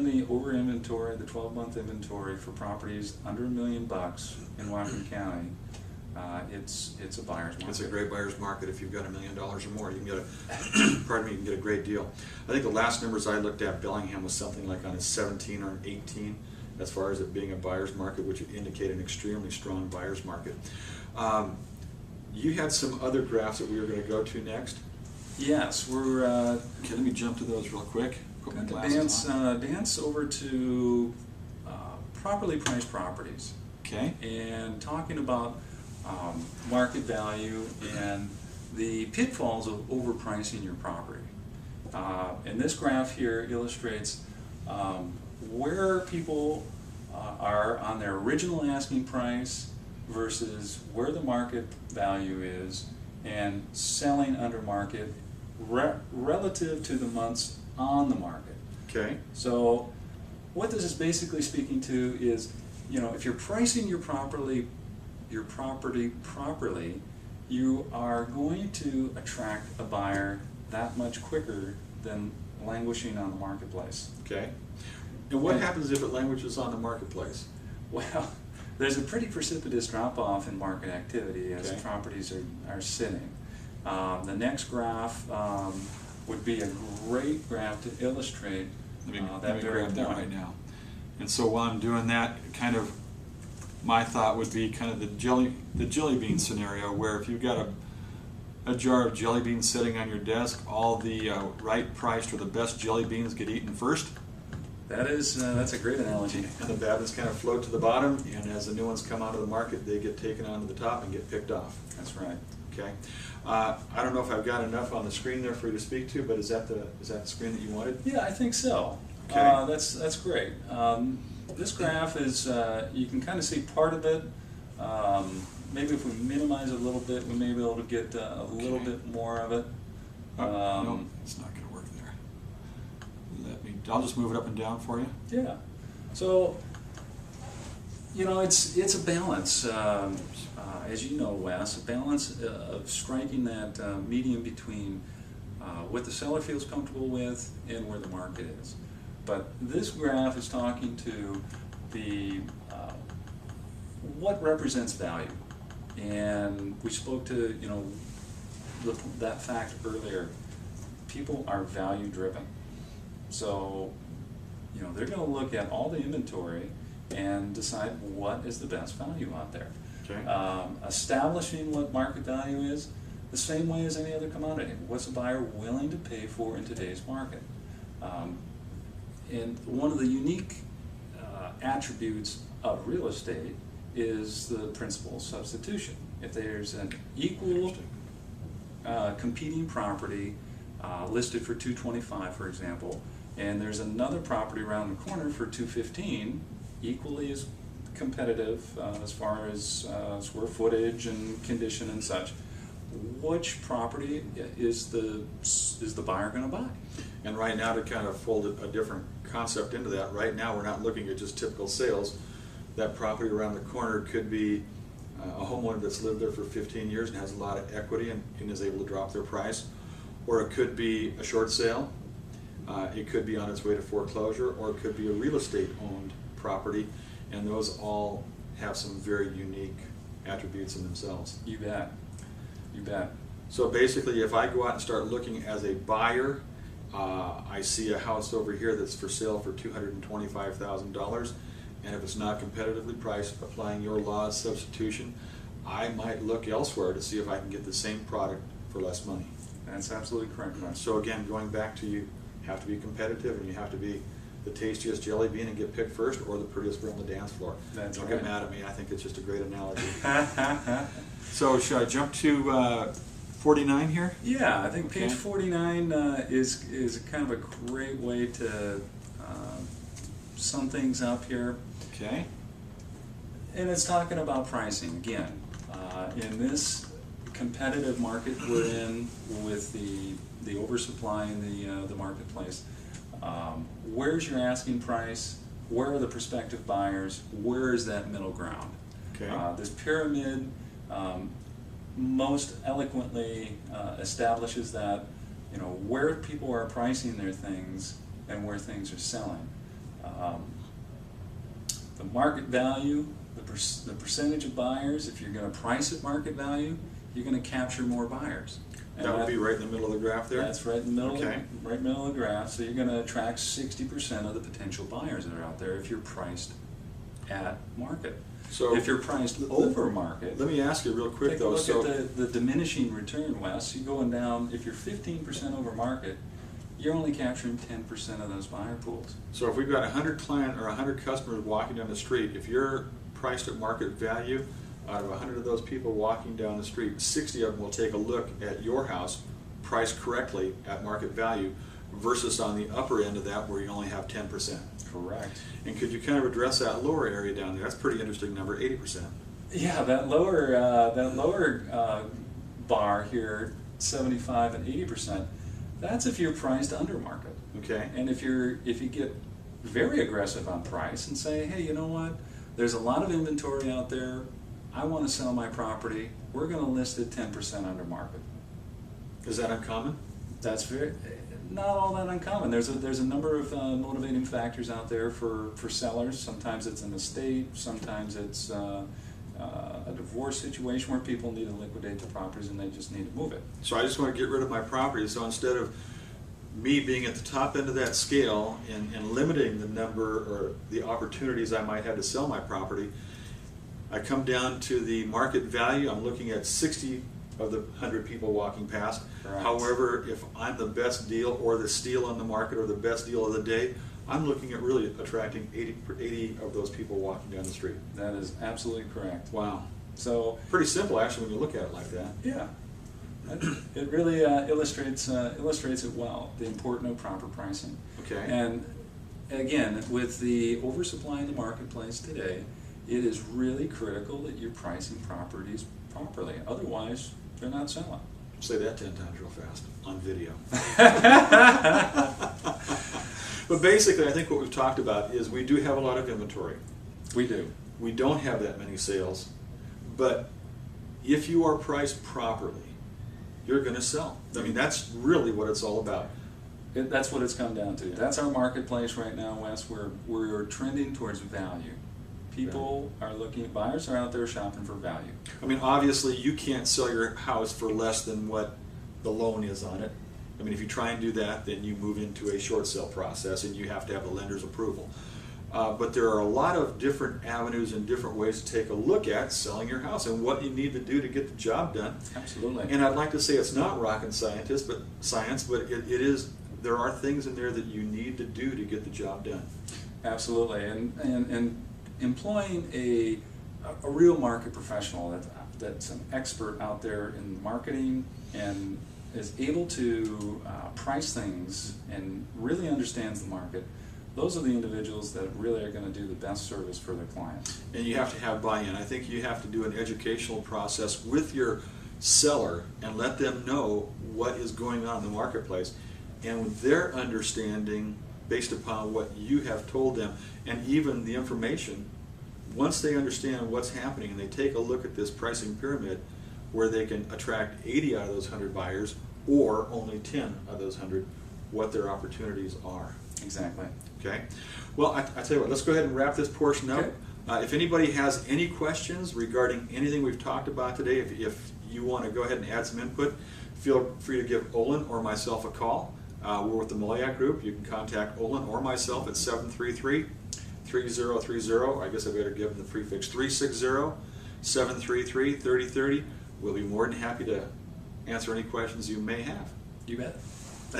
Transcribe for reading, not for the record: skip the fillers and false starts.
the over inventory, the 12-month inventory for properties under $1 million in Whatcom County, it's a buyer's market. It's a great buyer's market. If you've got $1 million or more, you can get a pardon me, you can get a great deal. I think the last numbers I looked at, Bellingham was something like on a 17 or an 18 as far as it being a buyer's market, which would indicate an extremely strong buyer's market. You had some other graphs that we were going to go to next. Yes, we're Okay, let me jump to those real quick. Put my going to glasses on. dance over to properly priced properties. Okay. And talking about market value and the pitfalls of overpricing your property. And this graph here illustrates where people are on their original asking price versus where the market value is and selling under market relative to the months on the market. Okay. So what this is basically speaking to is, you know, if you're pricing your property properly, you are going to attract a buyer that much quicker than languishing on the marketplace. Okay. And what happens if it languishes on the marketplace? Well, there's a pretty precipitous drop-off in market activity as properties are sitting. The next graph would be a great graph to illustrate Let me grab that right now. And so while I'm doing that, kind of my thought would be kind of the jelly bean scenario, where if you've got a jar of jelly beans sitting on your desk, all the right priced or the best jelly beans get eaten first. That's a great analogy. And the bad ones kind of float to the bottom, and as the new ones come onto the market, they get taken onto the top and get picked off. That's right. Okay. I don't know if I've got enough on the screen there for you to speak to, but is that the screen that you wanted? Yeah, I think so. Okay. That's great. This graph is, you can kind of see part of it. Maybe if we minimize it a little bit, we may be able to get a little bit more of it. No, it's not going to work there. I'll just move it up and down for you. Yeah. So, you know, it's a balance. As you know, Wes, a balance of striking that medium between what the seller feels comfortable with and where the market is. But this graph is talking to the what represents value, and we spoke to, you know, that fact earlier. People are value driven, so you know they're going to look at all the inventory and decide what is the best value out there. Okay. Establishing what market value is the same way as any other commodity. What's a buyer willing to pay for in today's market? And one of the unique attributes of real estate is the principle of substitution. If there's an equal competing property listed for $225, for example, and there's another property around the corner for $215, equally as competitive as far as square footage and condition and such, which property is the buyer going to buy? And right now, to kind of fold a different concept into that, right now we're not looking at just typical sales. That property around the corner could be a homeowner that's lived there for 15 years and has a lot of equity and is able to drop their price. Or it could be a short sale. It could be on its way to foreclosure, or it could be a real estate owned property, and those all have some very unique attributes in themselves. You bet. You bet. So basically, if I go out and start looking as a buyer, I see a house over here that's for sale for $225,000, and if it's not competitively priced, applying your law of substitution, I might look elsewhere to see if I can get the same product for less money. That's absolutely correct. So again, going back to, you have to be competitive, and you have to be the tastiest jelly bean and get picked first, or the prettiest girl on the dance floor. That's Don't right. get mad at me. I think it's just a great analogy. So should I jump to 49 here? Yeah, I think page 49 is kind of a great way to sum things up here. Okay. And it's talking about pricing again. In this competitive market we're in with the oversupply in the marketplace, where's your asking price? Where are the prospective buyers? Where is that middle ground? Okay. This pyramid most eloquently establishes that, you know, where people are pricing their things and where things are selling. the market value, the percentage of buyers. If you're going to price at market value, you're going to capture more buyers. And that would be right in the middle of the graph there? That's right in the middle, okay. Right middle of the graph. So you're going to attract 60% of the potential buyers that are out there if you're priced at market. So if you're priced over market, let me ask you real quick take though. a look So at the diminishing return, Wes. You're going down. If you're 15% over market, you're only capturing 10% of those buyer pools. So if we've got 100 client or 100 customers walking down the street, if you're priced at market value, out of 100 of those people walking down the street, 60 of them will take a look at your house priced correctly at market value versus on the upper end of that where you only have 10%. Correct. And could you kind of address that lower area down there? That's a pretty interesting number, 80%. Yeah, that lower bar here, 75 and 80%. That's if you're priced under market. Okay. And if you get very aggressive on price and say, hey, you know what? There's a lot of inventory out there. I want to sell my property. We're going to list it 10% under market. Is that uncommon? That's not all that uncommon. There's a number of motivating factors out there for sellers. Sometimes it's an estate. Sometimes it's a divorce situation where people need to liquidate the properties and they just need to move it. So I just want to get rid of my property. So instead of me being at the top end of that scale and limiting the number or the opportunities I might have to sell my property, I come down to the market value. I'm looking at 60 of the 100 people walking past. Correct. However, if I'm the best deal or the steal on the market or the best deal of the day, I'm looking at really attracting 80 of those people walking down the street. That is absolutely correct. Wow. So pretty simple actually when you look at it like that. yeah, it really illustrates it well, the importance of proper pricing. Okay. And again, with the oversupply in the marketplace today, it is really critical that you're pricing properties properly. Otherwise, they're not selling. Say that 10 times real fast on video. But basically, I think what we've talked about is we do have a lot of inventory. We do. We don't have that many sales, but if you are priced properly, you're going to sell. I mean, that's really what it's all about. That's what it's come down to. That's our marketplace right now, Wes. We're trending towards value. People are looking, buyers are out there shopping for value. I mean, obviously, you can't sell your house for less than what the loan is on it. I mean, if you try and do that, then you move into a short sale process and you have to have the lender's approval. But there are a lot of different avenues and different ways to take a look at selling your house and what you need to do to get the job done. Absolutely. And I'd like to say it's not rocket science, but it is. There are things in there that you need to do to get the job done. Absolutely, and employing a real market professional that's an expert out there in marketing and is able to price things and really understands the market. Those are the individuals that really are going to do the best service for their clients. And you have to have buy-in. I think you have to do an educational process with your seller and let them know what is going on in the marketplace. And with their understanding, based upon what you have told them, and even the information, once they understand what's happening and they take a look at this pricing pyramid where they can attract 80 out of those 100 buyers or only 10 of those 100, what their opportunities are. Exactly. Okay. Well, I tell you what, let's go ahead and wrap this portion up. Okay. If anybody has any questions regarding anything we've talked about today, if you want to go ahead and add some input, feel free to give Olen or myself a call. We're with the Muljat Group. You can contact Olen or myself at 733-3030. I guess I better give them the prefix 360-733-3030. We'll be more than happy to answer any questions you may have. You bet.